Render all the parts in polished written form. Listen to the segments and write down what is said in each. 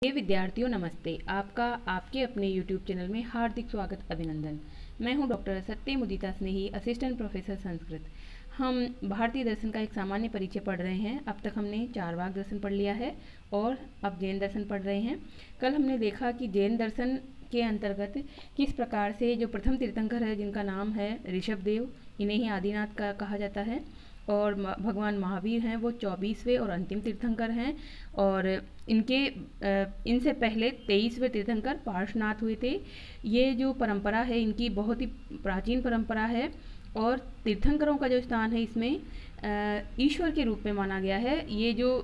हे विद्यार्थियों नमस्ते। आपका आपके अपने YouTube चैनल में हार्दिक स्वागत अभिनंदन। मैं हूं डॉक्टर सत्यमुदिता स्नेही, असिस्टेंट प्रोफेसर संस्कृत। हम भारतीय दर्शन का एक सामान्य परिचय पढ़ रहे हैं। अब तक हमने चारवाक दर्शन पढ़ लिया है और अब जैन दर्शन पढ़ रहे हैं। कल हमने देखा कि जैन दर्शन के अंतर्गत किस प्रकार से जो प्रथम तीर्थंकर है, जिनका नाम है ऋषभदेव, इन्हें ही आदिनाथ का कहा जाता है, और भगवान महावीर हैं, वो 24वें और अंतिम तीर्थंकर हैं। और इनसे पहले 23वें तीर्थंकर पार्श्वनाथ हुए थे। ये जो परंपरा है इनकी बहुत ही प्राचीन परंपरा है और तीर्थंकरों का जो स्थान है इसमें ईश्वर के रूप में माना गया है। ये जो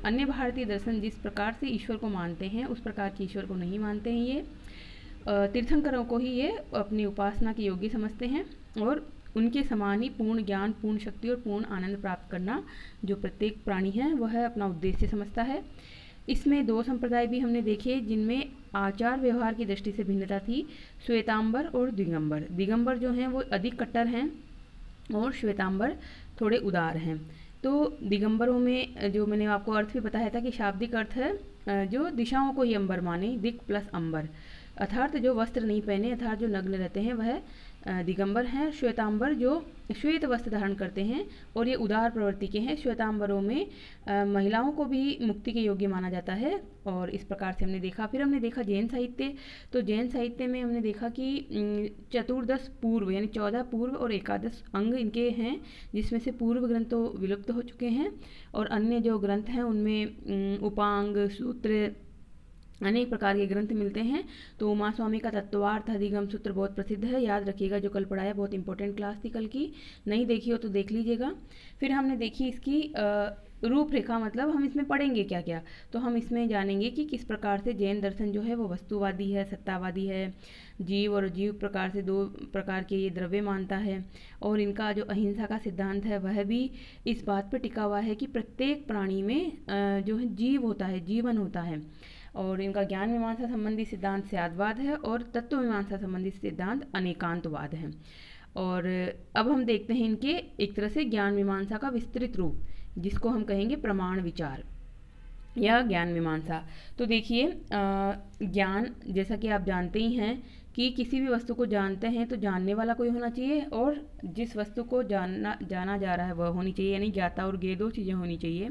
अन्य भारतीय दर्शन जिस प्रकार से ईश्वर को मानते हैं उस प्रकार के ईश्वर को नहीं मानते हैं। ये तीर्थंकरों को ही ये अपनी उपासना के योग्य समझते हैं और उनके समान ही पूर्ण ज्ञान, पूर्ण शक्ति और पूर्ण आनंद प्राप्त करना जो प्रत्येक प्राणी है वह अपना उद्देश्य समझता है। इसमें दो संप्रदाय भी हमने देखे जिनमें आचार व्यवहार की दृष्टि से भिन्नता थी, श्वेतांबर और दिगंबर। दिगंबर जो हैं वो अधिक कट्टर हैं और श्वेतांबर थोड़े उदार हैं। तो दिगंबरों में जो मैंने आपको अर्थ भी बताया था कि शाब्दिक अर्थ है जो दिशाओं को ही अंबर माने, दिक प्लस अंबर, अर्थात जो वस्त्र नहीं पहने, अर्थात जो नग्न रहते हैं वह दिगंबर हैं। श्वेतांबर जो श्वेत वस्त्र धारण करते हैं और ये उदार प्रवृत्ति के हैं। श्वेतांबरों में महिलाओं को भी मुक्ति के योग्य माना जाता है और इस प्रकार से हमने देखा। फिर हमने देखा जैन साहित्य। तो जैन साहित्य में हमने देखा कि चतुर्दश पूर्व यानी 14 पूर्व और एकादश अंग इनके हैं, जिसमें से पूर्व ग्रंथ तो विलुप्त हो चुके हैं और अन्य जो ग्रंथ हैं उनमें उपांग, सूत्र, अनेक प्रकार के ग्रंथ मिलते हैं। तो उमा स्वामी का तत्वार्थ अधिगम सूत्र बहुत प्रसिद्ध है, याद रखिएगा। जो कल पढ़ाया बहुत इंपॉर्टेंट क्लास थी कल की, नहीं देखी हो तो देख लीजिएगा। फिर हमने देखी इसकी रूपरेखा, मतलब हम इसमें पढ़ेंगे क्या क्या। तो हम इसमें जानेंगे कि किस प्रकार से जैन दर्शन जो है वो वस्तुवादी है, सत्तावादी है, जीव और जीव प्रकार से दो प्रकार के ये द्रव्य मानता है। और इनका जो अहिंसा का सिद्धांत है वह भी इस बात पर टिका हुआ है कि प्रत्येक प्राणी में जो है जीव होता है, जीवन होता है। और इनका ज्ञान मीमांसा संबंधी सिद्धांत स्यादवाद है और तत्व मीमांसा संबंधी सिद्धांत अनेकांतवाद है। और अब हम देखते हैं इनके एक तरह से ज्ञान मीमांसा का विस्तृत रूप, जिसको हम कहेंगे प्रमाण विचार या ज्ञान मीमांसा। तो देखिए, ज्ञान जैसा कि आप जानते ही हैं कि किसी भी वस्तु को जानते हैं तो जानने वाला कोई होना चाहिए और जिस वस्तु को जाना जा रहा है वह होनी चाहिए, यानी ज्ञाता और ज्ञेय दो चीज़ें होनी चाहिए।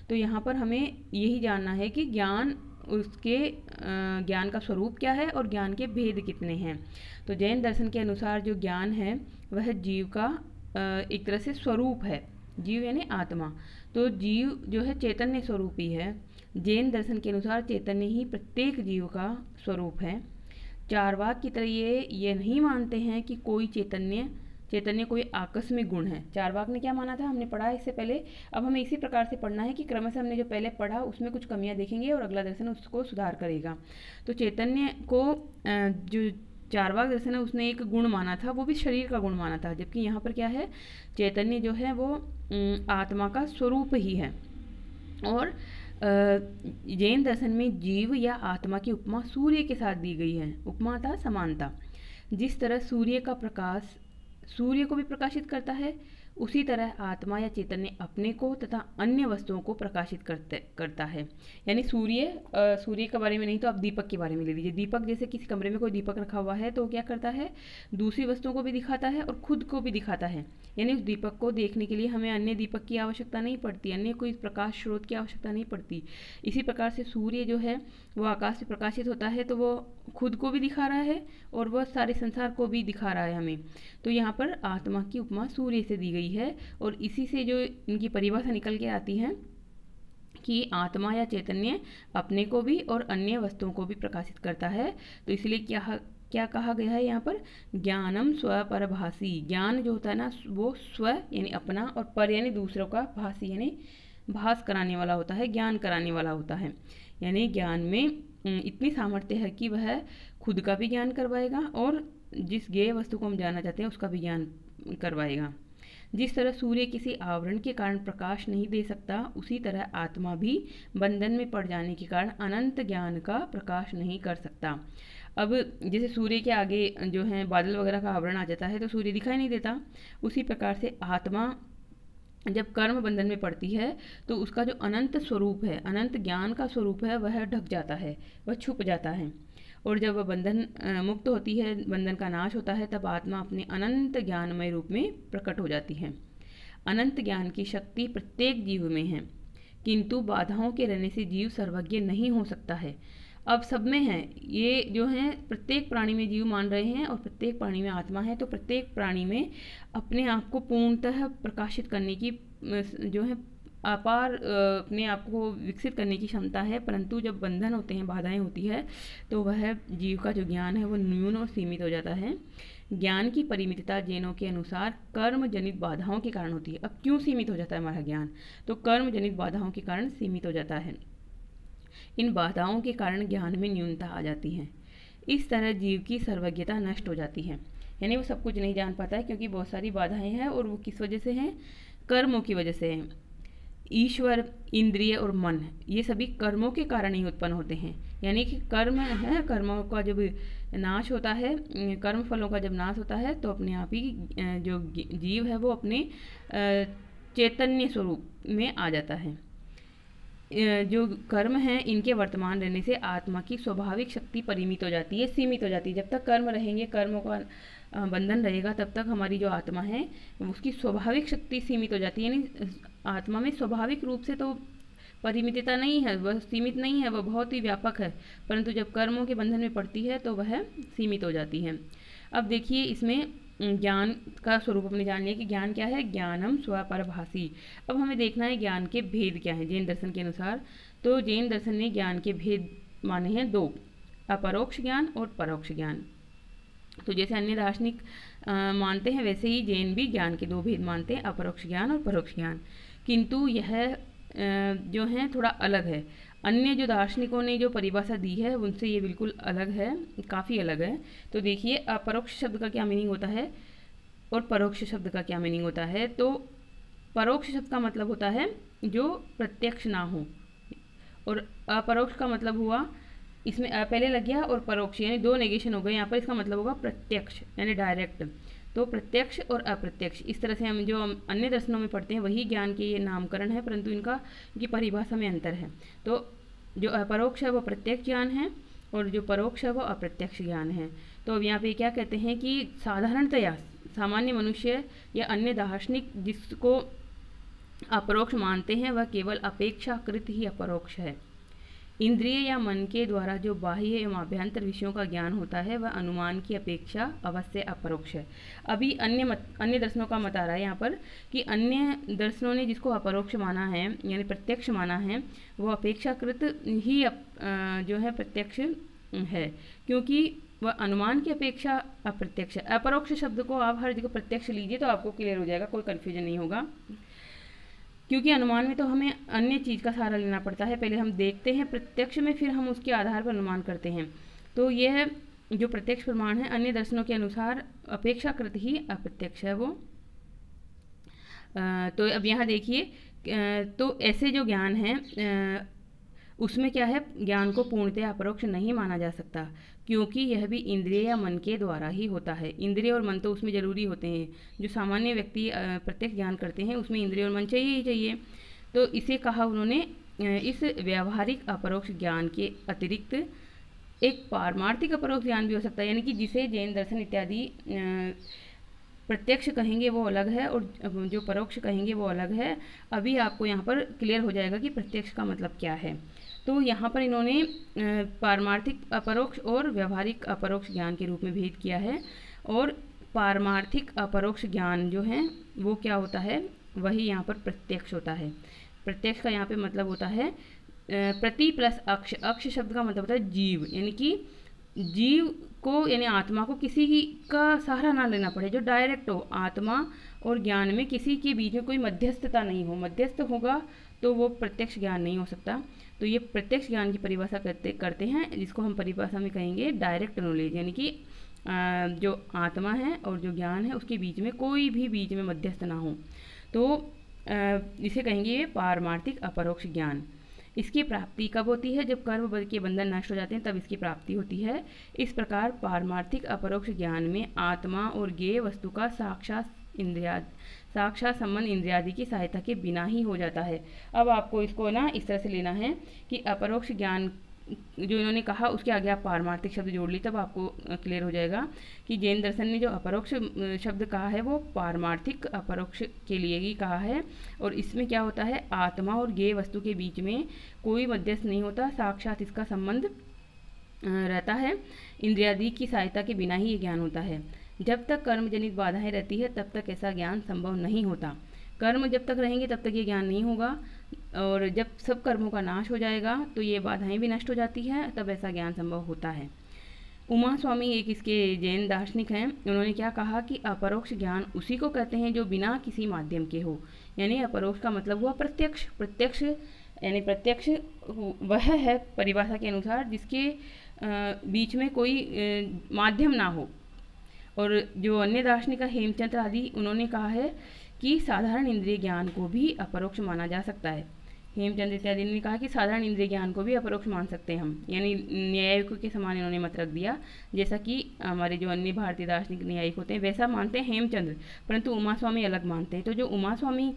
तो यहाँ पर हमें यही जानना है कि ज्ञान, उसके ज्ञान का स्वरूप क्या है और ज्ञान के भेद कितने हैं। तो जैन दर्शन के अनुसार जो ज्ञान है वह जीव का एक तरह से स्वरूप है। जीव यानी आत्मा, तो जीव जो है चैतन्य स्वरूप ही है। जैन दर्शन के अनुसार चैतन्य ही प्रत्येक जीव का स्वरूप है। चारवाक की तरह ये नहीं मानते हैं कि कोई चैतन्य कोई आकस्मिक गुण है। चारवाक ने क्या माना था हमने पढ़ा इससे पहले। अब हमें इसी प्रकार से पढ़ना है कि क्रमशः हमने जो पहले पढ़ा उसमें कुछ कमियां देखेंगे और अगला दर्शन उसको सुधार करेगा। तो चैतन्य को जो चारवाक दर्शन है उसने एक गुण माना था, वो भी शरीर का गुण माना था, जबकि यहाँ पर क्या है, चैतन्य जो है वो आत्मा का स्वरूप ही है। और जैन दर्शन में जीव या आत्मा की उपमा सूर्य के साथ दी गई है। उपमा था समानता। जिस तरह सूर्य का प्रकाश सूर्य को भी प्रकाशित करता है, उसी तरह आत्मा या चैतन्य अपने को तथा अन्य वस्तुओं को प्रकाशित करता है। यानी सूर्य के बारे में नहीं तो आप दीपक के बारे में ले लीजिए। दीपक जैसे किसी कमरे में कोई दीपक रखा हुआ है तो क्या करता है, दूसरी वस्तुओं को भी दिखाता है और खुद को भी दिखाता है। यानी उस दीपक को देखने के लिए हमें अन्य दीपक की आवश्यकता नहीं पड़ती, अन्य कोई प्रकाश स्रोत की आवश्यकता नहीं पड़ती। इसी प्रकार से सूर्य जो है वो आकाश से प्रकाशित होता है तो वो खुद को भी दिखा रहा है और वह सारे संसार को भी दिखा रहा है हमें। तो यहाँ पर आत्मा की उपमा सूर्य से दी गई है और इसी से जो इनकी परिभाषा निकल के आती है कि आत्मा या चैतन्य अपने को भी और अन्य वस्तुओं को भी प्रकाशित करता है। तो इसलिए क्या कहा गया है यहाँ पर, ज्ञानम स्वपरभासी। ज्ञान जो होता है ना वो स्व यानी अपना और पर यानी दूसरों का, भासी यानी भास कराने वाला होता है, ज्ञान कराने वाला होता है। यानी ज्ञान में इतनी सामर्थ्य है कि वह खुद का भी ज्ञान करवाएगा और जिस ज्ञेय वस्तु को हम जानना चाहते हैं उसका भी ज्ञान करवाएगा। जिस तरह सूर्य किसी आवरण के कारण प्रकाश नहीं दे सकता, उसी तरह आत्मा भी बंधन में पड़ जाने के कारण अनंत ज्ञान का प्रकाश नहीं कर सकता। अब जैसे सूर्य के आगे जो है बादल वगैरह का आवरण आ जाता है तो सूर्य दिखाई नहीं देता, उसी प्रकार से आत्मा जब कर्म बंधन में पड़ती है तो उसका जो अनंत स्वरूप है, अनंत ज्ञान का स्वरूप है, वह ढक जाता है, वह छुप जाता है। और जब वह बंधन मुक्त होती है, बंधन का नाश होता है, तब आत्मा अपने अनंत ज्ञानमय रूप में प्रकट हो जाती है। अनंत ज्ञान की शक्ति प्रत्येक जीव में है, किंतु बाधाओं के रहने से जीव सर्वज्ञ नहीं हो सकता है। अब सब में है, ये जो है प्रत्येक प्राणी में जीव मान रहे हैं और प्रत्येक प्राणी में आत्मा है, तो प्रत्येक प्राणी में अपने आप को पूर्णतः प्रकाशित करने की जो है अपार अपने आप को विकसित करने की क्षमता है। परंतु जब बंधन होते हैं, बाधाएं होती है, तो वह जीव का जो ज्ञान है वो न्यून और सीमित हो जाता है। ज्ञान की परिमितता जैनों के अनुसार कर्म जनित बाधाओं के कारण होती है। अब क्यों सीमित हो जाता है हमारा ज्ञान? तो कर्म जनित बाधाओं के कारण सीमित हो जाता है। इन बाधाओं के कारण ज्ञान में न्यूनता आ जाती है। इस तरह जीव की सर्वज्ञता नष्ट हो जाती है, यानी वो सब कुछ नहीं जान पाता है, क्योंकि बहुत सारी बाधाएं हैं और वो किस वजह से हैं? कर्मों की वजह से हैं। ईश्वर, इंद्रिय और मन, ये सभी कर्मों के कारण ही उत्पन्न होते हैं। यानी कि कर्म है, कर्मों का जब नाश होता है, कर्म फलों का जब नाश होता है, तो अपने आप ही जो जीव है वो अपने चैतन्य स्वरूप में आ जाता है। जो कर्म हैं, इनके वर्तमान रहने से आत्मा की स्वाभाविक शक्ति परिमित हो जाती है, सीमित हो जाती है। जब तक कर्म रहेंगे, कर्मों का बंधन रहेगा, तब तक हमारी जो आत्मा है उसकी स्वाभाविक शक्ति सीमित हो जाती है। यानी आत्मा में स्वाभाविक रूप से तो परिमितता नहीं है, वह सीमित नहीं है, वह बहुत ही व्यापक है। परंतु जब कर्मों के बंधन में पड़ती है तो वह सीमित हो जाती है। अब देखिए, इसमें ज्ञान का स्वरूप हमने जान लिया कि ज्ञान क्या है, ज्ञानम स्वपरभासी। अब हमें देखना है ज्ञान के भेद क्या हैं जैन दर्शन के अनुसार। तो जैन दर्शन ने ज्ञान के भेद माने हैं दो, अपरोक्ष ज्ञान और परोक्ष ज्ञान। तो जैसे अन्य दार्शनिक मानते हैं, वैसे ही जैन भी ज्ञान के दो भेद मानते हैं, अपरोक्ष ज्ञान और परोक्ष ज्ञान। किंतु यह जो है थोड़ा अलग है। अन्य जो दार्शनिकों ने जो परिभाषा दी है उनसे ये बिल्कुल अलग है, काफ़ी अलग है। तो देखिए, अपरोक्ष शब्द का क्या मीनिंग होता है और परोक्ष शब्द का क्या मीनिंग होता है। तो परोक्ष शब्द का मतलब होता है जो प्रत्यक्ष ना हो, और अपरोक्ष का मतलब हुआ, इसमें पहले लग गया और परोक्ष, यानी दो नेगेशन हो गए यहाँ पर। इसका मतलब होगा प्रत्यक्ष यानी डायरेक्ट। तो प्रत्यक्ष और अप्रत्यक्ष, इस तरह से हम जो अन्य दर्शनों में पढ़ते हैं वही ज्ञान के ये नामकरण है, परंतु इनकी परिभाषा में अंतर है। तो जो अपरोक्ष है वो प्रत्यक्ष ज्ञान है और जो परोक्ष है वो अप्रत्यक्ष ज्ञान है। तो अब यहाँ पे क्या कहते हैं कि साधारणतया सामान्य मनुष्य या अन्य दार्शनिक जिसको अपरोक्ष मानते हैं वह केवल अपेक्षाकृत ही अपरोक्ष है। इंद्रिय या मन के द्वारा जो बाह्य एवं आभ्यंतर विषयों का ज्ञान होता है वह अनुमान की अपेक्षा अवश्य अपरोक्ष है। अभी अन्य दर्शनों का मत आ रहा है यहाँ पर कि अन्य दर्शनों ने जिसको अपरोक्ष माना है यानी प्रत्यक्ष माना है, वो अपेक्षाकृत ही जो है प्रत्यक्ष है, क्योंकि वह अनुमान की अपेक्षा अप्रत्यक्ष है। अपरोक्ष शब्द को आप हर जगह प्रत्यक्ष लीजिए तो आपको क्लियर हो जाएगा, कोई कन्फ्यूजन नहीं होगा। क्योंकि अनुमान में तो हमें अन्य चीज़ का सहारा लेना पड़ता है, पहले हम देखते हैं प्रत्यक्ष में, फिर हम उसके आधार पर अनुमान करते हैं। तो यह जो प्रत्यक्ष प्रमाण है अन्य दर्शनों के अनुसार अपेक्षाकृत ही अप्रत्यक्ष है वो। तो अब यहाँ देखिए, तो ऐसे जो ज्ञान है उसमें क्या है, ज्ञान को पूर्णतः अपरोक्ष नहीं माना जा सकता, क्योंकि यह भी इंद्रिय या मन के द्वारा ही होता है। इंद्रिय और मन तो उसमें जरूरी होते हैं। जो सामान्य व्यक्ति प्रत्यक्ष ज्ञान करते हैं उसमें इंद्रिय और मन चाहिए ही चाहिए। तो इसे कहा उन्होंने, इस व्यावहारिक अपरोक्ष ज्ञान के अतिरिक्त एक पारमार्थिक अपरोक्ष ज्ञान भी हो सकता है, यानी कि जिसे जैन दर्शन इत्यादि प्रत्यक्ष कहेंगे वो अलग है और जो परोक्ष कहेंगे वो अलग है। अभी आपको यहाँ पर क्लियर हो जाएगा कि प्रत्यक्ष का मतलब क्या है। तो यहाँ पर इन्होंने पारमार्थिक अपरोक्ष और व्यवहारिक अपरोक्ष ज्ञान के रूप में भेद किया है। और पारमार्थिक अपरोक्ष ज्ञान जो है वो क्या होता है, वही यहाँ पर प्रत्यक्ष होता है। प्रत्यक्ष का यहाँ पे मतलब होता है प्रति प्लस अक्ष। अक्ष शब्द का मतलब होता है जीव, यानी कि जीव को यानी आत्मा को किसी का सहारा ना लेना पड़े, जो डायरेक्ट हो। आत्मा और ज्ञान में किसी के बीच में कोई मध्यस्थता नहीं हो, मध्यस्थ होगा तो वो प्रत्यक्ष ज्ञान नहीं हो सकता। तो ये प्रत्यक्ष ज्ञान की परिभाषा करते हैं, जिसको हम परिभाषा में कहेंगे डायरेक्ट नॉलेज, यानी कि जो आत्मा है और जो ज्ञान है उसके बीच में कोई भी बीच में मध्यस्थ ना हो, तो इसे कहेंगे ये पारमार्थिक अपरोक्ष ज्ञान। इसकी प्राप्ति कब होती है, जब कर्म के बंधन नष्ट हो जाते हैं तब इसकी प्राप्ति होती है। इस प्रकार पारमार्थिक अपरोक्ष ज्ञान में आत्मा और ज्ञेय वस्तु का साक्षात इंद्रिया साक्षात संबंध इंद्रियादि की सहायता के बिना ही हो जाता है। अब आपको इसको ना इस तरह से लेना है कि अपरोक्ष ज्ञान जो इन्होंने कहा उसके आगे आप पारमार्थिक शब्द जोड़ ली, तब आपको क्लियर हो जाएगा कि जैन दर्शन ने जो अपरोक्ष शब्द कहा है वो पारमार्थिक अपरोक्ष के लिए ही कहा है। और इसमें क्या होता है, आत्मा और ज्ञेय वस्तु के बीच में कोई मध्यस्थ नहीं होता, साक्षात इसका संबंध रहता है, इंद्रियादि की सहायता के बिना ही ये ज्ञान होता है। जब तक कर्म जनित बाधाएं रहती है तब तक ऐसा ज्ञान संभव नहीं होता। कर्म जब तक रहेंगे तब तक ये ज्ञान नहीं होगा, और जब सब कर्मों का नाश हो जाएगा तो ये बाधाएं भी नष्ट हो जाती हैं, तब ऐसा ज्ञान संभव होता है। उमा स्वामी एक इसके जैन दार्शनिक हैं, उन्होंने क्या कहा कि अपरोक्ष ज्ञान उसी को कहते हैं जो बिना किसी माध्यम के हो। यानी अपरोक्ष का मतलब हुआ प्रत्यक्ष। प्रत्यक्ष यानी प्रत्यक्ष वह है परिभाषा के अनुसार जिसके बीच में कोई माध्यम ना हो। और जो अन्य दार्शनिक हेमचंद्र आदि उन्होंने कहा है कि साधारण इंद्रिय ज्ञान को भी अपरोक्ष माना जा सकता है। हेमचंद्र इत्यादि ने कहा कि साधारण इंद्रिय ज्ञान को भी अपरोक्ष मान सकते हैं हम, यानी न्यायिक के समान इन्होंने मत रख दिया। जैसा कि हमारे जो अन्य भारतीय दार्शनिक न्यायिक होते हैं वैसा मानते हैं हेमचंद्र, परंतु उमा स्वामी अलग मानते हैं। तो जो उमा स्वामी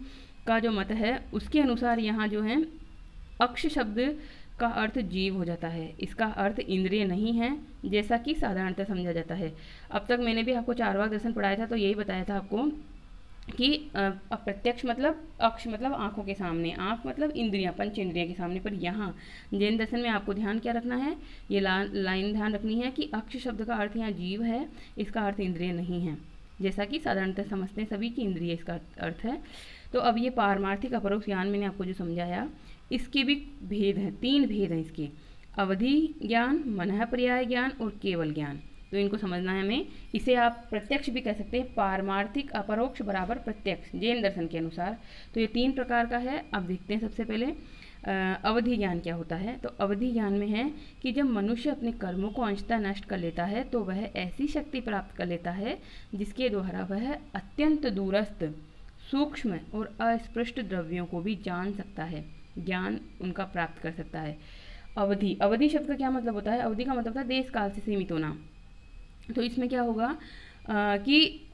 का जो मत है उसके अनुसार यहाँ जो है अक्ष शब्द का अर्थ जीव हो जाता है, इसका अर्थ इंद्रिय नहीं है, जैसा कि साधारणतः समझा जाता है। अब तक मैंने भी आपको चारवाक दर्शन पढ़ाया था तो यही बताया था आपको कि अप्रत्यक्ष मतलब अक्ष मतलब आंखों के सामने, आंख मतलब इंद्रियां, पंच इंद्रियां के सामने। पर यहाँ जैन दर्शन में आपको ध्यान क्या रखना है, ये लाइन ध्यान रखनी है कि अक्ष शब्द का अर्थ यहाँ जीव है, इसका अर्थ इंद्रिय नहीं है, जैसा कि साधारणतः समझते हैं सभी की इंद्रिय इसका अर्थ है। तो अब ये पारमार्थिक अपरोक्ष ज्ञान मैंने आपको जो समझाया इसके भी भेद हैं, 3 भेद हैं इसके, अवधि ज्ञान, मनः पर्याय ज्ञान और केवल ज्ञान। तो इनको समझना है हमें। इसे आप प्रत्यक्ष भी कह सकते हैं, पारमार्थिक अपरोक्ष बराबर प्रत्यक्ष जैन दर्शन के अनुसार। तो ये 3 प्रकार का है। अब देखते हैं सबसे पहले अवधि ज्ञान क्या होता है। तो अवधि ज्ञान में है कि जब मनुष्य अपने कर्मों को अंशतः नष्ट कर लेता है तो वह ऐसी शक्ति प्राप्त कर लेता है जिसके द्वारा वह अत्यंत दूरस्थ, सूक्ष्म और अस्पृष्ट द्रव्यों को भी जान सकता है, ज्ञान उनका प्राप्त कर सकता है। अवधि, अवधि शब्द का क्या मतलब होता है, अवधि का मतलब होता है देश काल से सीमित होना। तो इसमें क्या होगा कि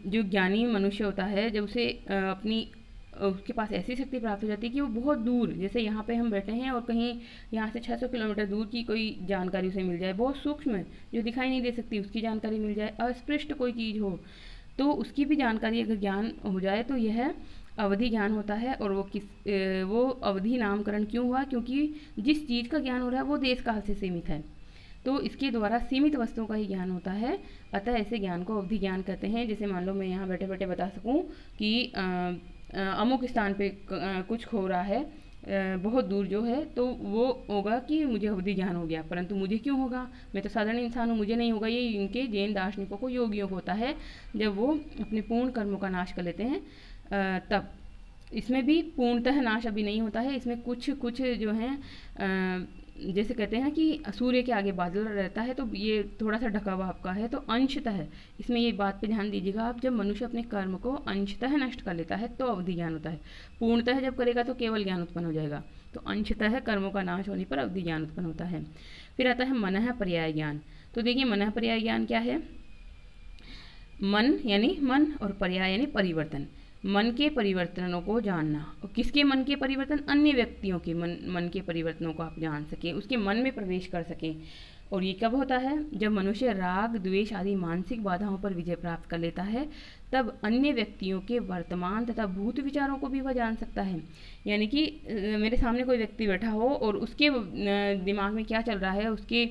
जो ज्ञानी मनुष्य होता है जब उसे उसके पास ऐसी शक्ति प्राप्त हो जाती है कि वो बहुत दूर, जैसे यहाँ पे हम बैठे हैं और कहीं यहाँ से 600 किलोमीटर दूर की कोई जानकारी उसे मिल जाए, बहुत सूक्ष्म जो दिखाई नहीं दे सकती उसकी जानकारी मिल जाए, अस्पृष्ट कोई चीज़ हो तो उसकी भी जानकारी अगर ज्ञान हो जाए तो यह अवधि ज्ञान होता है। और वो अवधि नामकरण क्यों हुआ, क्योंकि जिस चीज़ का ज्ञान हो रहा है वो देश काल से सीमित है, तो इसके द्वारा सीमित वस्तुओं का ही ज्ञान होता है, अतः ऐसे ज्ञान को अवधि ज्ञान कहते हैं। जैसे मान लो मैं यहाँ बैठे बैठे बता सकूँ कि अमुक स्थान पे कुछ हो रहा है बहुत दूर जो है, तो वो होगा कि मुझे अवधि ज्ञान हो गया, परंतु मुझे क्यों होगा, मैं तो साधारण इंसान हूँ, मुझे नहीं होगा। ये इनके जैन दार्शनिकों को, योगियों को होता है जब वो अपने पूर्ण कर्मों का नाश कर लेते हैं तब। इसमें भी पूर्णतः नाश अभी नहीं होता है, इसमें कुछ कुछ जो हैं जैसे कहते हैं कि सूर्य के आगे बादल रहता है तो ये थोड़ा सा ढका हुआ आपका है, तो अंशतः इसमें ये बात पे ध्यान दीजिएगा आप, जब मनुष्य अपने कर्म को अंशतः नष्ट कर लेता है तो अवधि ज्ञान होता है, पूर्णतः जब करेगा तो केवल ज्ञान उत्पन्न हो जाएगा। तो अंशतः कर्मों का नाश होने पर अवधि ज्ञान उत्पन्न होता है। फिर आता है मनः पर्याय ज्ञान। तो देखिए मनः पर्याय ज्ञान क्या है, मन यानी मन और पर्याय यानी परिवर्तन, मन के परिवर्तनों को जानना। और किसके मन के परिवर्तन, अन्य व्यक्तियों के मन के परिवर्तनों को आप जान सकें, उसके मन में प्रवेश कर सकें। और ये कब होता है, जब मनुष्य राग द्वेष आदि मानसिक बाधाओं पर विजय प्राप्त कर लेता है, तब अन्य व्यक्तियों के वर्तमान तथा भूत विचारों को भी वह जान सकता है। यानी कि मेरे सामने कोई व्यक्ति बैठा हो और उसके दिमाग में क्या चल रहा है, उसके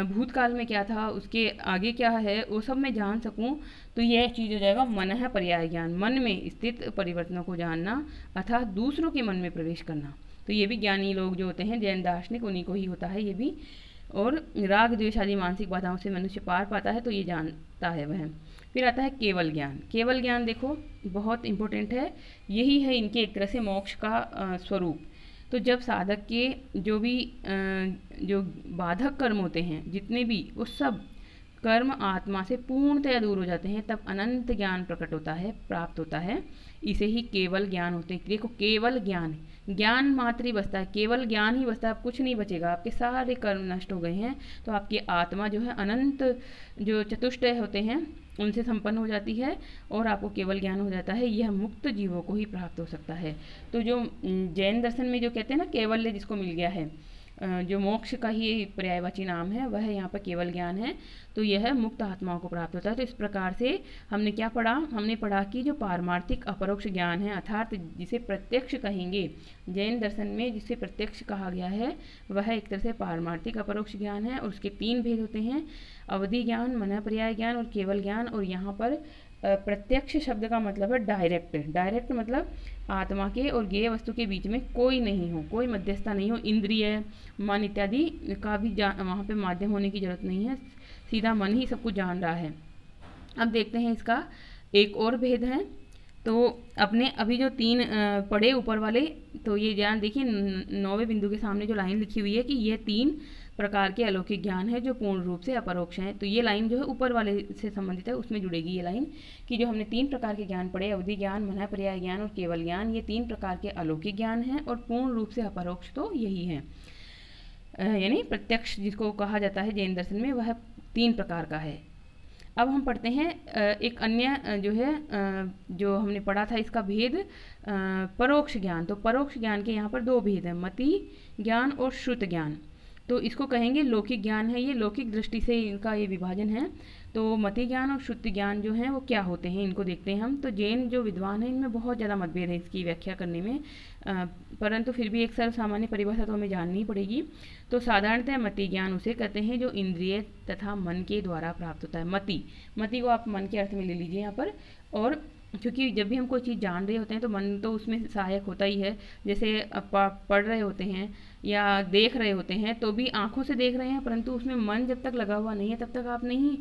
भूतकाल में क्या था, उसके आगे क्या है, वो सब मैं जान सकूं, तो यह चीज़ हो जाएगा मनः पर्याय ज्ञान, मन में स्थित परिवर्तनों को जानना अर्थात दूसरों के मन में प्रवेश करना। तो ये भी ज्ञानी लोग जो होते हैं जैन दार्शनिक, उन्हीं को ही होता है ये भी। और राग द्वेष आदि मानसिक बाधाओं से मनुष्य पार पाता है तो ये जानता है वह। फिर आता है केवल ज्ञान। केवल ज्ञान देखो बहुत इंपॉर्टेंट है, यही है इनके एक तरह से मोक्ष का स्वरूप। तो जब साधक के जो भी जो बाधक कर्म होते हैं जितने भी, वो सब कर्म आत्मा से पूर्णतया दूर हो जाते हैं, तब अनंत ज्ञान प्रकट होता है, प्राप्त होता है। इसे ही केवल ज्ञान होते हैं। देखो केवल ज्ञान, ज्ञान मात्र ही बचता है, केवल ज्ञान ही बचता है, अब कुछ नहीं बचेगा, आपके सारे कर्म नष्ट हो गए हैं, तो आपकी आत्मा जो है अनंत जो चतुष्टय होते हैं उनसे संपन्न हो जाती है और आपको केवल ज्ञान हो जाता है। यह मुक्त जीवों को ही प्राप्त हो सकता है। तो जो जैन दर्शन में जो कहते हैं ना केवल्य जिसको मिल गया है, जो मोक्ष का ही पर्यायवाची नाम है, वह यहाँ पर केवल ज्ञान है, तो यह मुक्त आत्माओं को प्राप्त होता है। तो इस प्रकार से हमने क्या पढ़ा, हमने पढ़ा कि जो पारमार्थिक अपरोक्ष ज्ञान है, अर्थात जिसे प्रत्यक्ष कहेंगे, जैन दर्शन में जिसे प्रत्यक्ष कहा गया है वह एक तरह से पारमार्थिक अपरोक्ष ज्ञान है और उसके 3 भेद होते हैं, अवधि ज्ञान, मन पर्याय ज्ञान और केवल ज्ञान। और यहाँ पर प्रत्यक्ष शब्द का मतलब है डायरेक्ट, डायरेक्ट मतलब आत्मा के और ज्ञेय वस्तु के बीच में कोई नहीं हो, कोई मध्यस्थता नहीं हो, इंद्रिय मन इत्यादि का भी वहाँ पे माध्यम होने की जरूरत नहीं है, सीधा मन ही सब कुछ जान रहा है। अब देखते हैं इसका एक और भेद है। तो अपने अभी जो 3 पढ़े ऊपर वाले, तो ये ज्ञान देखिए 9वें बिंदु के सामने जो लाइन लिखी हुई है कि ये 3 प्रकार के अलौकिक ज्ञान है जो पूर्ण रूप से अपरोक्ष हैं। तो ये लाइन जो है ऊपर वाले से संबंधित है, उसमें जुड़ेगी ये लाइन कि जो हमने 3 प्रकार के ज्ञान पढ़े, अवधि ज्ञान, मन पर्याय ज्ञान और केवल ज्ञान, ये 3 प्रकार के अलौकिक ज्ञान हैं और पूर्ण रूप से अपरोक्ष तो यही है, यानी प्रत्यक्ष जिसको कहा जाता है जैन दर्शन में, वह 3 प्रकार का है। अब हम पढ़ते हैं एक अन्य जो है जो हमने पढ़ा था इसका भेद परोक्ष ज्ञान। तो परोक्ष ज्ञान के यहाँ पर 2 भेद हैं, मति ज्ञान और श्रुत ज्ञान। तो इसको कहेंगे लौकिक ज्ञान है, ये लौकिक दृष्टि से इनका ये विभाजन है। तो मति ज्ञान और श्रुति ज्ञान जो हैं वो क्या होते हैं, इनको देखते हैं हम। तो जैन जो विद्वान हैं इनमें बहुत ज़्यादा मतभेद है इसकी व्याख्या करने में, परंतु फिर भी एक सर्व सामान्य परिभाषा तो हमें जाननी पड़ेगी। तो साधारणतः मति ज्ञान उसे कहते हैं जो इंद्रिय तथा मन के द्वारा प्राप्त होता है। मति को आप मन के अर्थ में ले लीजिए यहाँ पर। और क्योंकि जब भी हम कोई चीज़ जान रहे होते हैं तो मन तो उसमें सहायक होता ही है, जैसे पढ़ रहे होते हैं या देख रहे होते हैं तो भी आंखों से देख रहे हैं, परंतु उसमें मन जब तक लगा हुआ नहीं है तब तक आप नहीं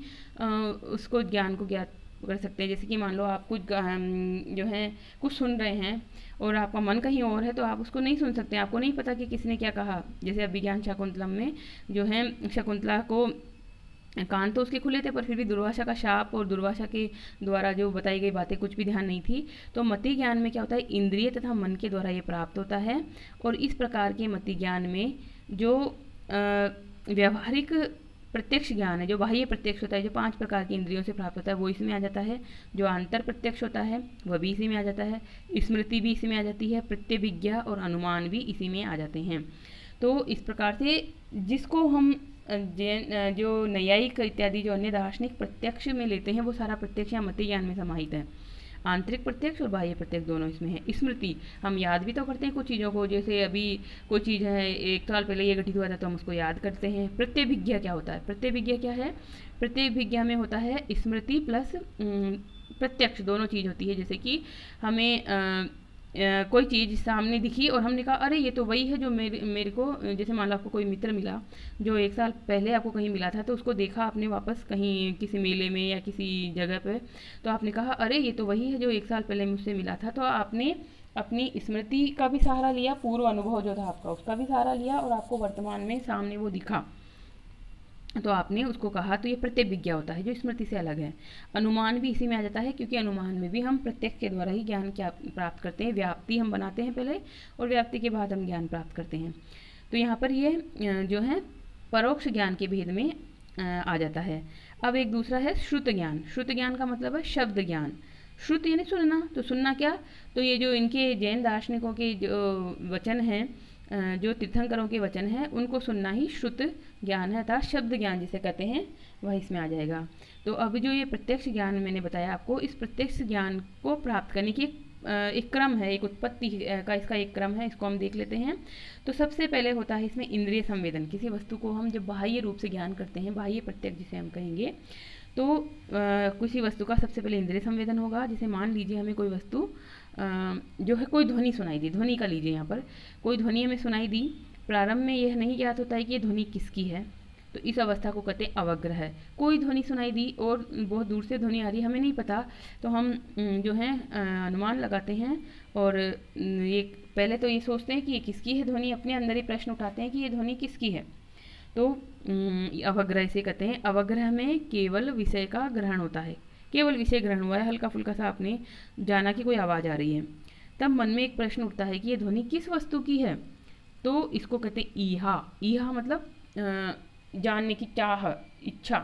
उसको ज्ञान को ज्ञात कर सकते हैं। जैसे कि मान लो आप कुछ जो है कुछ सुन रहे हैं और आपका मन कहीं और है तो आप उसको नहीं सुन सकते, आपको नहीं पता कि किसने क्या कहा। जैसे अभिज्ञान शाकुंतलम में जो है शकुंतला को कान तो उसके खुले थे पर फिर भी दुर्वासा का शाप और दुर्वासा के द्वारा जो बताई गई बातें कुछ भी ध्यान नहीं थी। तो मति ज्ञान में क्या होता है, इंद्रिय तथा मन के द्वारा ये प्राप्त होता है। और इस प्रकार के मति ज्ञान में जो व्यवहारिक प्रत्यक्ष ज्ञान है, जो बाह्य प्रत्यक्ष होता है, जो 5 प्रकार की इंद्रियों से प्राप्त होता है वो इसमें आ जाता है। जो अंतर प्रत्यक्ष होता है वह भी इसी में आ जाता है, स्मृति भी इसी में आ जाती है, प्रत्यभिज्ञा और अनुमान भी इसी में आ जाते हैं। तो इस प्रकार से जिसको हम जो नैयायिक इत्यादि जो अन्य दार्शनिक प्रत्यक्ष में लेते हैं वो सारा प्रत्यक्ष या मति ज्ञान में समाहित है। आंतरिक प्रत्यक्ष और बाह्य प्रत्यक्ष दोनों इसमें है। स्मृति हम याद भी तो करते हैं कुछ चीज़ों को, जैसे अभी कोई चीज़ है 1 साल पहले ये घटित हुआ था तो हम उसको याद करते हैं। प्रत्यभिज्ञा क्या होता है, प्रत्यभिज्ञा क्या है, प्रत्यभिज्ञा में होता है स्मृति प्लस प्रत्यक्ष दोनों चीज़ होती है। जैसे कि हमें कोई चीज़ सामने दिखी और हमने कहा अरे ये तो वही है जो मेरे को, जैसे मान लो आपको कोई मित्र मिला जो 1 साल पहले आपको कहीं मिला था, तो उसको देखा आपने वापस कहीं किसी मेले में या किसी जगह पे, तो आपने कहा अरे ये तो वही है जो 1 साल पहले मुझसे मिला था। तो आपने अपनी स्मृति का भी सहारा लिया, पूर्व अनुभव जो था आपका उसका भी सहारा लिया और आपको वर्तमान में सामने वो दिखा तो आपने उसको कहा। तो ये प्रत्यभिज्ञा होता है जो स्मृति से अलग है। अनुमान भी इसी में आ जाता है क्योंकि अनुमान में भी हम प्रत्यक्ष के द्वारा ही ज्ञान क्या प्राप्त करते हैं, व्याप्ति हम बनाते हैं पहले और व्याप्ति के बाद हम ज्ञान प्राप्त करते हैं। तो यहाँ पर ये जो है परोक्ष ज्ञान के भेद में आ जाता है। अब एक दूसरा है श्रुत ज्ञान। श्रुत ज्ञान का मतलब है शब्द ज्ञान। श्रुत यानी सुनना, तो सुनना क्या, तो ये जो इनके जैन दार्शनिकों के जो वचन हैं, जो तीर्थंकरों के वचन हैं, उनको सुनना ही श्रुत ज्ञान है, अर्थात शब्द ज्ञान जिसे कहते हैं वह इसमें आ जाएगा। तो अभी जो ये प्रत्यक्ष ज्ञान मैंने बताया आपको, इस प्रत्यक्ष ज्ञान को प्राप्त करने की एक क्रम है, एक उत्पत्ति का इसका एक क्रम है, इसको हम देख लेते हैं। तो सबसे पहले होता है इसमें इंद्रिय संवेदन। किसी वस्तु को हम जब बाह्य रूप से ज्ञान करते हैं, बाह्य प्रत्यक्ष जिसे हम कहेंगे, तो किसी वस्तु का सबसे पहले इंद्रिय संवेदन होगा। जैसे मान लीजिए हमें कोई वस्तु जो है कोई ध्वनि सुनाई दी, ध्वनि का लीजिए यहाँ पर कोई ध्वनि हमें सुनाई दी, प्रारंभ में यह नहीं ज्ञात होता है कि ये ध्वनि किसकी है, तो इस अवस्था को कहते हैं अवग्रह है। कोई ध्वनि सुनाई दी और बहुत दूर से ध्वनि आ रही है, हमें नहीं पता, तो हम जो है अनुमान लगाते हैं और ये पहले तो ये सोचते हैं कि ये किसकी है ध्वनि, अपने अंदर ही प्रश्न उठाते हैं कि ये ध्वनि किसकी है। तो अवग्रह इसे कहते हैं। अवग्रह में केवल विषय का ग्रहण होता है, केवल विषय ग्रहण हुआ है, हल्का फुल्का सा आपने जाना कि कोई आवाज़ आ रही है, तब मन में एक प्रश्न उठता है कि ये ध्वनि किस वस्तु की है। तो इसको कहते हैं ईहा। ईहा मतलब जानने की चाह, इच्छा।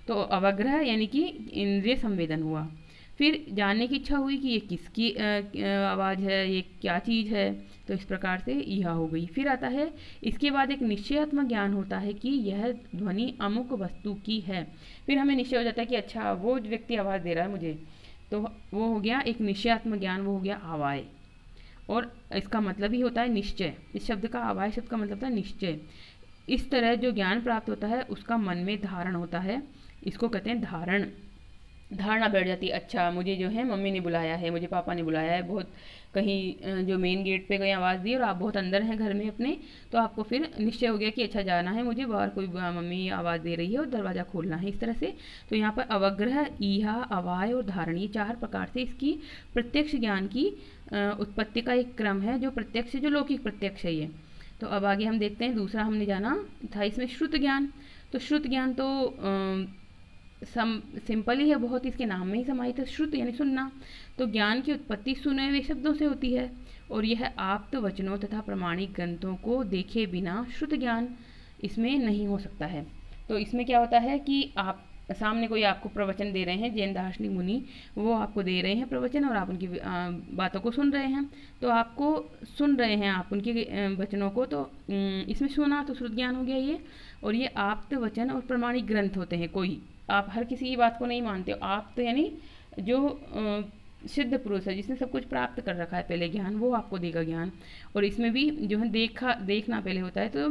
तो अवग्रह यानी कि इंद्रिय संवेदन हुआ। फिर जानने की इच्छा हुई कि ये किसकी आवाज़ है, ये क्या चीज़ है, तो इस प्रकार से यह हो गई। फिर आता है इसके बाद एक निश्चयात्मक ज्ञान होता है कि यह ध्वनि अमुक वस्तु की है। फिर हमें निश्चय हो जाता है कि अच्छा वो व्यक्ति आवाज़ दे रहा है मुझे, तो वो हो गया एक निश्चयात्मक ज्ञान, वो हो गया आवाय। और इसका मतलब ही होता है निश्चय। इस शब्द का आवाय शब्द का मतलब होता है निश्चय। इस तरह जो ज्ञान प्राप्त होता है उसका मन में धारण होता है, इसको कहते हैं धारण। धारणा बैठ जाती है, अच्छा मुझे जो है मम्मी ने बुलाया है, मुझे पापा ने बुलाया है, बहुत कहीं जो मेन गेट पे गई आवाज़ दी और आप बहुत अंदर हैं घर में अपने, तो आपको फिर निश्चय हो गया कि अच्छा जाना है मुझे, बाहर कोई मम्मी आवाज़ दे रही है और दरवाज़ा खोलना है, इस तरह से। तो यहाँ पर अवग्रह, ईहा, अवाय और धारण, ये 4 प्रकार से इसकी प्रत्यक्ष ज्ञान की उत्पत्ति का एक क्रम है, जो प्रत्यक्ष, जो लौकिक प्रत्यक्ष है ये। तो अब आगे हम देखते हैं, दूसरा हमने जाना था इसमें श्रुत ज्ञान। तो श्रुत ज्ञान तो सिंपल ही है बहुत, इसके नाम में ही समाहित है। श्रुत यानी सुनना। तो ज्ञान की उत्पत्ति सुने हुए शब्दों से होती है और यह आप्त वचनों तथा प्रमाणिक ग्रंथों को देखे बिना श्रुत ज्ञान इसमें नहीं हो सकता है। तो इसमें क्या होता है कि आप सामने कोई आपको प्रवचन दे रहे हैं, जैन दार्शनिक मुनि वो आपको दे रहे हैं प्रवचन और आप उनकी बातों को सुन रहे हैं, तो आपको सुन रहे हैं आप उनके वचनों को, तो इसमें सुना तो श्रुत ज्ञान हो गया ये। और ये आप्त वचन और प्रमाणिक ग्रंथ होते हैं, कोई आप हर किसी की बात को नहीं मानते हो। आप तो यानी जो सिद्ध पुरुष है जिसने सब कुछ प्राप्त कर रखा है पहले ज्ञान, वो आपको देगा ज्ञान। और इसमें भी जो है देखना पहले होता है, तो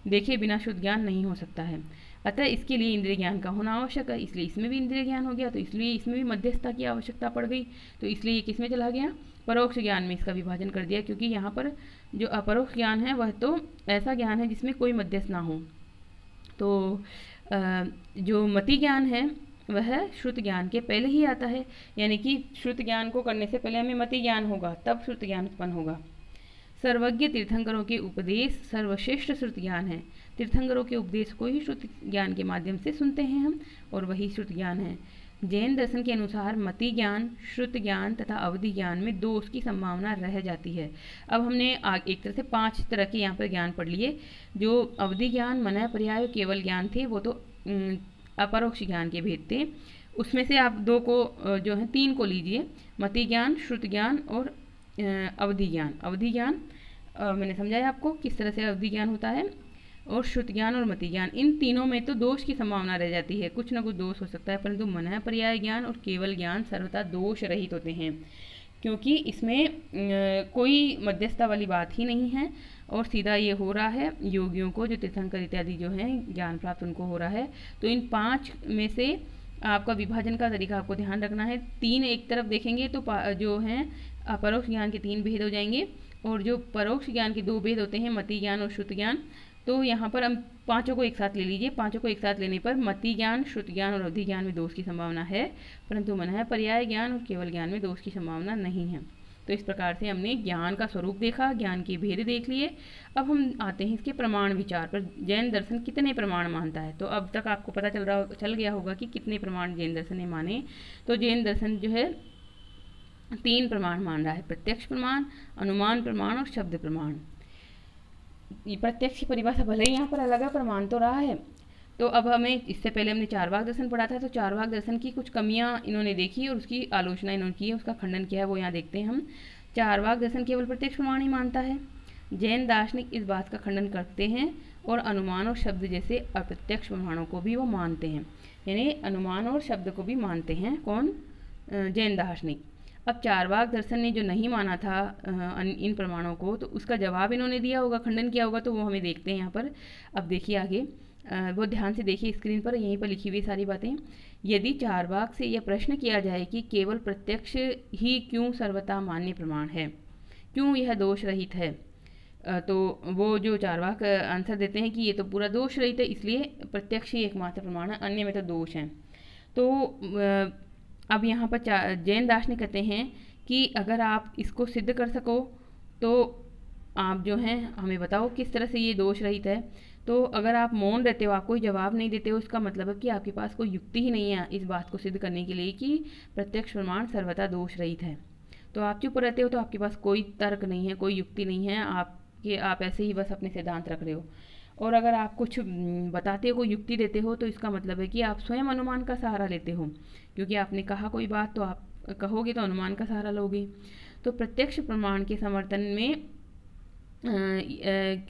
देखे बिना शुद्ध ज्ञान नहीं हो सकता है। अतः इसके लिए इंद्रिय ज्ञान का होना आवश्यक है, इसलिए इसमें भी इंद्रिय ज्ञान हो गया, तो इसलिए इसमें भी मध्यस्थता की आवश्यकता पड़ गई। तो इसलिए ये किस में चला गया, परोक्ष ज्ञान में इसका विभाजन कर दिया, क्योंकि यहाँ पर जो अपरोक्ष ज्ञान है वह तो ऐसा ज्ञान है जिसमें कोई मध्यस्थ ना हो। तो जो मति ज्ञान है वह श्रुत ज्ञान के पहले ही आता है, यानी कि श्रुत ज्ञान को करने से पहले हमें मति ज्ञान होगा, तब श्रुत ज्ञान उत्पन्न होगा। सर्वज्ञ तीर्थंकरों के उपदेश सर्वश्रेष्ठ श्रुत ज्ञान है। तीर्थंकरों के उपदेश को ही श्रुत ज्ञान के माध्यम से सुनते हैं हम, और वही श्रुत ज्ञान है। जैन दर्शन के अनुसार मति ज्ञान, श्रुत ज्ञान तथा अवधि ज्ञान में दोष की संभावना रह जाती है। अब हमने एक तरह से 5 तरह के यहाँ पर ज्ञान पढ़ लिए। जो अवधि ज्ञान, मनः, पर्याय, केवल ज्ञान थे, वो तो अपरोक्ष ज्ञान के भेद थे। उसमें से आप 2 को जो है 3 को लीजिए, मति ज्ञान, श्रुत ज्ञान और अवधि ज्ञान। अवधि ज्ञान मैंने समझाया आपको किस तरह से अवधि ज्ञान होता है, और श्रुत ज्ञान और मति ज्ञान, इन तीनों में तो दोष की संभावना रह जाती है, कुछ ना कुछ दोष हो सकता है, परंतु मनः, पर्याय ज्ञान और केवल ज्ञान सर्वथा दोष रहित होते हैं, क्योंकि इसमें कोई मध्यस्थता वाली बात ही नहीं है और सीधा ये हो रहा है योगियों को, जो तीर्थंकर इत्यादि जो हैं ज्ञान प्राप्त उनको हो रहा है। तो इन 5 में से आपका विभाजन का तरीका आपको ध्यान रखना है। 3 एक तरफ देखेंगे तो जो हैं अपरोक्ष ज्ञान के 3 भेद हो जाएंगे, और जो परोक्ष ज्ञान के 2 भेद होते हैं, मति ज्ञान और श्रुत ज्ञान। तो यहाँ पर हम 5 को एक साथ ले लीजिए। 5 को एक साथ लेने पर मति ज्ञान, श्रुत ज्ञान और अवधि ज्ञान में दोष की संभावना है, परंतु मनः, पर्याय ज्ञान और केवल ज्ञान में दोष की संभावना नहीं है। तो इस प्रकार से हमने ज्ञान का स्वरूप देखा, ज्ञान के भेद देख लिए। अब हम आते हैं इसके प्रमाण विचार पर। जैन दर्शन कितने प्रमाण मानता है, तो अब तक आपको पता चल गया होगा कि कितने प्रमाण जैन दर्शन ने माने। तो जैन दर्शन जो है 3 प्रमाण मान रहा है, प्रत्यक्ष प्रमाण, अनुमान प्रमाण और शब्द प्रमाण। प्रत्यक्ष की परिभाषा भले ही यहाँ पर अलग है, प्रमाण तो रहा है। तो अब हमें, इससे पहले हमने चारवाक दर्शन पढ़ा था, तो चारवाक दर्शन की कुछ कमियां इन्होंने देखी और उसकी आलोचना इन्होंने की है, उसका खंडन किया है, वो यहाँ देखते हैं हम। चारवाक दर्शन केवल प्रत्यक्ष प्रमाण ही मानता है। जैन दार्शनिक इस बात का खंडन करते हैं और अनुमान और शब्द जैसे अप्रत्यक्ष प्रमाणों को भी वो मानते हैं, यानी अनुमान और शब्द को भी मानते हैं। कौन? जैन दार्शनिक। अब चारवाक दर्शन ने जो नहीं माना था इन प्रमाणों को, तो उसका जवाब इन्होंने दिया होगा, खंडन किया होगा, तो वो हमें देखते हैं यहाँ पर। अब देखिए आगे, वो ध्यान से देखिए स्क्रीन पर, यहीं पर लिखी हुई सारी बातें। यदि चारवाक से यह प्रश्न किया जाए कि केवल प्रत्यक्ष ही क्यों सर्वथा मान्य प्रमाण है, क्यों यह दोष रहित है, तो वो जो चारवाक आंसर देते हैं कि ये तो पूरा दोष रहित है, इसलिए प्रत्यक्ष ही एकमात्र प्रमाण है, अन्य में तो दोष हैं। तो अब यहाँ पर जैन दार्शनिक कहते हैं कि अगर आप इसको सिद्ध कर सको तो आप जो हैं हमें बताओ किस तरह से ये दोष रहित है। तो अगर आप मौन रहते हो, आप कोई जवाब नहीं देते हो, इसका मतलब है कि आपके पास कोई युक्ति ही नहीं है इस बात को सिद्ध करने के लिए कि प्रत्यक्ष प्रमाण सर्वथा दोष रहित है। तो आप चुप रहते हो तो आपके पास कोई तर्क नहीं है, कोई युक्ति नहीं है, आप ऐसे ही बस अपने सिद्धांत रख रहे हो। और अगर आप कुछ बताते हो, कोई युक्ति देते हो, तो इसका मतलब है कि आप स्वयं अनुमान का सहारा लेते हो, क्योंकि आपने कहा कोई बात तो आप कहोगे तो अनुमान का सहारा लोगे। तो प्रत्यक्ष प्रमाण के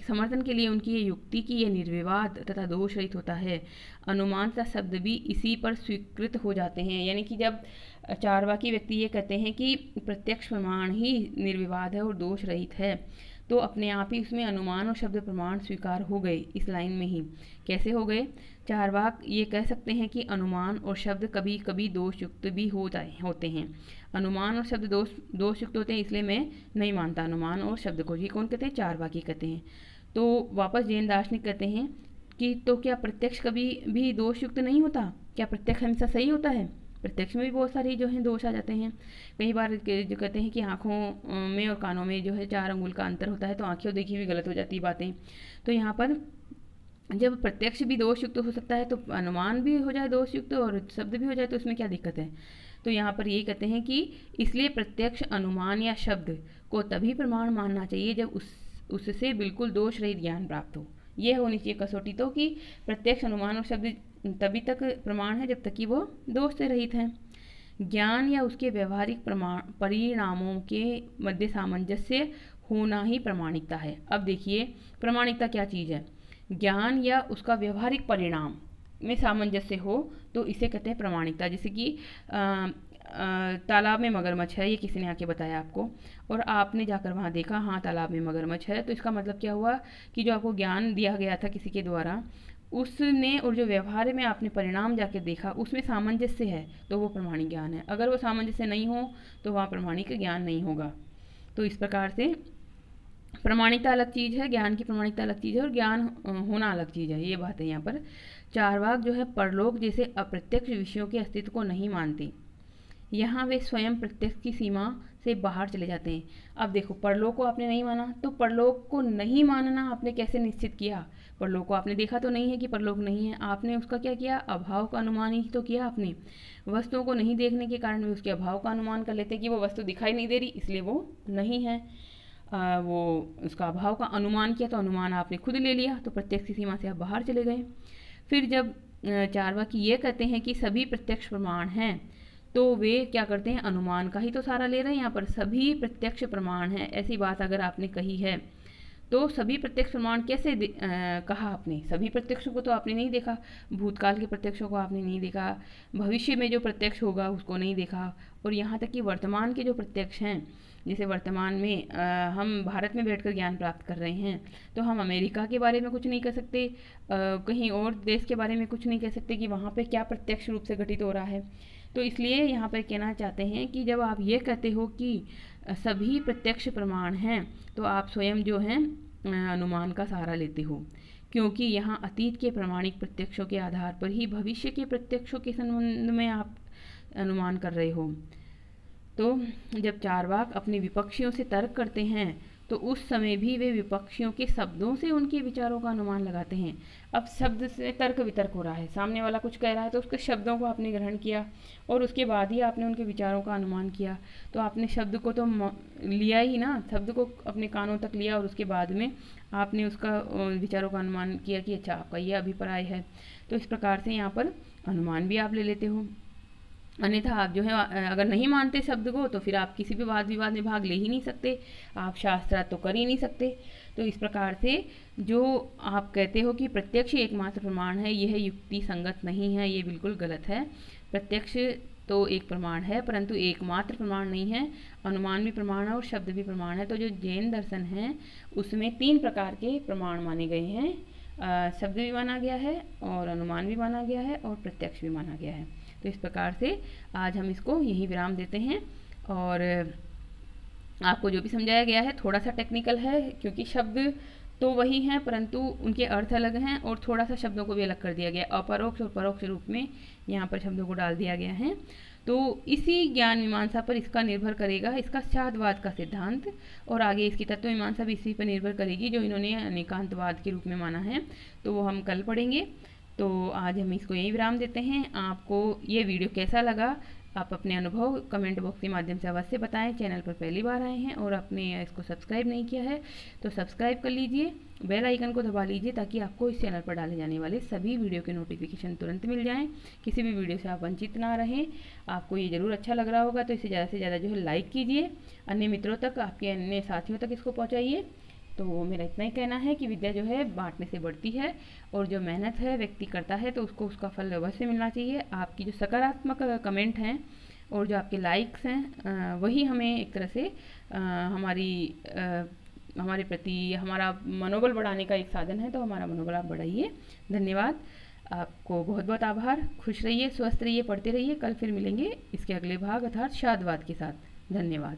समर्थन के लिए उनकी ये युक्ति कि यह निर्विवाद तथा दोष रहित होता है, अनुमान सा शब्द भी इसी पर स्वीकृत हो जाते हैं। यानी कि जब चारवाकी व्यक्ति ये कहते हैं कि प्रत्यक्ष प्रमाण ही निर्विवाद है और दोष रहित है, तो अपने आप ही उसमें अनुमान और शब्द प्रमाण स्वीकार हो गए इस लाइन में ही। कैसे हो गए? चारवाक ये कह सकते हैं कि अनुमान और शब्द कभी कभी दोषयुक्त भी होते हैं। अनुमान और शब्द दोषयुक्त होते हैं, इसलिए मैं नहीं मानता अनुमान और शब्द को। ये कौन कहते हैं? चारवाकी कहते हैं। तो वापस जैन दार्शनिक कहते हैं कि तो क्या प्रत्यक्ष कभी भी दोषयुक्त नहीं होता? क्या प्रत्यक्ष हमेशा सही होता है? प्रत्यक्ष में भी बहुत सारे जो हैं दोष आ जाते हैं। कई बार जो कहते हैं कि आँखों में और कानों में जो है 4 अंगुल का अंतर होता है, तो आँखें देखी हुई गलत हो जाती बातें। तो यहाँ पर जब प्रत्यक्ष भी दोषयुक्त हो सकता है, तो अनुमान भी हो जाए दोषयुक्त और शब्द भी हो जाए, तो उसमें क्या दिक्कत है? तो यहाँ पर यही कहते हैं कि इसलिए प्रत्यक्ष अनुमान या शब्द को तभी प्रमाण मानना चाहिए जब उससे बिल्कुल दोष रहित ज्ञान प्राप्त हो। यह होनी चाहिए कसौटी तो, कि प्रत्यक्ष अनुमान और शब्द तभी तक प्रमाण है जब तक कि वो दोष से रहित हैं। ज्ञान या उसके व्यवहारिक परिणामों के मध्य सामंजस्य होना ही प्रामाणिकता है। अब देखिए, प्रामाणिकता क्या चीज़ है? ज्ञान या उसका व्यवहारिक परिणाम में सामंजस्य हो तो इसे कहते हैं प्रामाणिकता। जैसे कि तालाब में मगरमच्छ है, ये किसी ने आके बताया आपको, और आपने जाकर वहाँ देखा हाँ तालाब में मगरमच्छ है, तो इसका मतलब क्या हुआ कि जो आपको ज्ञान दिया गया था किसी के द्वारा, उसने और जो व्यवहार में आपने परिणाम जाके देखा उसमें सामंजस्य है, तो वो प्रामाणिक ज्ञान है। अगर वो सामंजस्य नहीं हो तो वहाँ प्रामाणिक ज्ञान नहीं होगा। तो इस प्रकार से प्रामाणिकता अलग चीज़ है, ज्ञान की प्रामाणिकता अलग चीज़ है, और ज्ञान होना अलग चीज़ है। ये बात है यहाँ पर। चारवाक जो है परलोक जैसे अप्रत्यक्ष विषयों के अस्तित्व को नहीं मानते। यहाँ वे स्वयं प्रत्यक्ष की सीमा से बाहर चले जाते हैं। अब देखो, परलोक को आपने नहीं माना, तो परलोक को नहीं मानना आपने कैसे निश्चित किया? परलोक को आपने देखा तो नहीं है कि परलोक नहीं है, आपने उसका क्या किया? अभाव का अनुमान ही तो किया आपने। वस्तुओं को नहीं देखने के कारण वे उसके अभाव का अनुमान कर लेते कि वो वस्तु दिखाई नहीं दे रही, इसलिए वो नहीं है। वो उसका अभाव का अनुमान किया, तो अनुमान आपने खुद ले लिया, तो प्रत्यक्ष की सीमा से आप बाहर चले गए। फिर जब चारवाकी ये कहते हैं कि सभी प्रत्यक्ष प्रमाण हैं, तो वे क्या करते हैं? अनुमान का ही तो सहारा ले रहे हैं। यहाँ पर सभी प्रत्यक्ष प्रमाण हैं, ऐसी बात अगर आपने कही है तो सभी प्रत्यक्ष प्रमाण कैसे कहा आपने? सभी प्रत्यक्षों को तो आपने नहीं देखा, भूतकाल के प्रत्यक्षों को आपने नहीं देखा, भविष्य में जो प्रत्यक्ष होगा उसको नहीं देखा, और यहाँ तक कि वर्तमान के जो प्रत्यक्ष हैं, जैसे वर्तमान में हम भारत में बैठकर ज्ञान प्राप्त कर रहे हैं, तो हम अमेरिका के बारे में कुछ नहीं कह सकते, कहीं और देश के बारे में कुछ नहीं कह सकते कि वहाँ पे क्या प्रत्यक्ष रूप से घटित हो रहा है। तो इसलिए यहाँ पर कहना चाहते हैं कि जब आप ये कहते हो कि सभी प्रत्यक्ष प्रमाण हैं, तो आप स्वयं जो हैं अनुमान का सहारा लेते हो, क्योंकि यहाँ अतीत के प्रमाणिक प्रत्यक्षों के आधार पर ही भविष्य के प्रत्यक्षों के संबंध में आप अनुमान कर रहे हो। तो जब चारवाक अपने विपक्षियों से तर्क करते हैं, तो उस समय भी वे विपक्षियों के शब्दों से उनके विचारों का अनुमान लगाते हैं। अब शब्द से तर्क वितर्क हो रहा है, सामने वाला कुछ कह रहा है तो उसके शब्दों को आपने ग्रहण किया और उसके बाद ही आपने उनके विचारों का अनुमान किया। तो आपने शब्द को तो लिया ही ना, शब्द को अपने कानों तक लिया और उसके बाद में आपने उसका विचारों का अनुमान किया कि अच्छा आपका यह अभिप्राय है। तो इस प्रकार से यहाँ पर अनुमान भी आप ले लेते हो। अन्यथा आप जो है अगर नहीं मानते शब्द को, तो फिर आप किसी भी वाद विवाद में भाग ले ही नहीं सकते, आप शास्त्रार्थ तो कर ही नहीं सकते। तो इस प्रकार से जो आप कहते हो कि प्रत्यक्ष एकमात्र प्रमाण है, यह युक्ति संगत नहीं है, ये बिल्कुल गलत है। प्रत्यक्ष तो एक प्रमाण है, परंतु एकमात्र प्रमाण नहीं है। अनुमान भी प्रमाण है और शब्द भी प्रमाण है। तो जो जैन दर्शन है उसमें 3 प्रकार के प्रमाण माने गए हैं, शब्द भी माना गया है और अनुमान भी माना गया है और प्रत्यक्ष भी माना गया है। तो इस प्रकार से आज हम इसको यहीं विराम देते हैं। और आपको जो भी समझाया गया है थोड़ा सा टेक्निकल है, क्योंकि शब्द तो वही हैं परंतु उनके अर्थ अलग हैं और थोड़ा सा शब्दों को भी अलग कर दिया गया, अपरोक्ष और परोक्ष रूप में यहाँ पर शब्दों को डाल दिया गया है। तो इसी ज्ञान मीमांसा पर इसका निर्भर करेगा इसका शादवाद का सिद्धांत, और आगे इसकी तत्व मीमांसा भी इसी पर निर्भर करेगी जो इन्होंने अनेकांतवाद के रूप में माना है। तो वो हम कल पढ़ेंगे। तो आज हम इसको यहीं विराम देते हैं। आपको ये वीडियो कैसा लगा आप अपने अनुभव कमेंट बॉक्स के माध्यम से अवश्य बताएं। चैनल पर पहली बार आए हैं और आपने इसको सब्सक्राइब नहीं किया है तो सब्सक्राइब कर लीजिए, बेल आइकन को दबा लीजिए ताकि आपको इस चैनल पर डाले जाने वाले सभी वीडियो के नोटिफिकेशन तुरंत मिल जाएं, किसी भी वीडियो से आप वंचित ना रहें। आपको ये ज़रूर अच्छा लग रहा होगा तो इसे ज़्यादा से ज़्यादा जो है लाइक कीजिए, अन्य मित्रों तक, आपके अन्य साथियों तक इसको पहुँचाइए। तो मेरा इतना ही कहना है कि विद्या जो है बांटने से बढ़ती है, और जो मेहनत है व्यक्ति करता है तो उसको उसका फल अवश्य मिलना चाहिए। आपकी जो सकारात्मक कमेंट हैं और जो आपके लाइक्स हैं वही हमें एक तरह से हमारे प्रति हमारा मनोबल बढ़ाने का एक साधन है, तो हमारा मनोबल आप बढ़ाइए। धन्यवाद, आपको बहुत बहुत आभार। खुश रहिए, स्वस्थ रहिए, पढ़ते रहिए। कल फिर मिलेंगे इसके अगले भाग अर्थात शादवाद के साथ। धन्यवाद।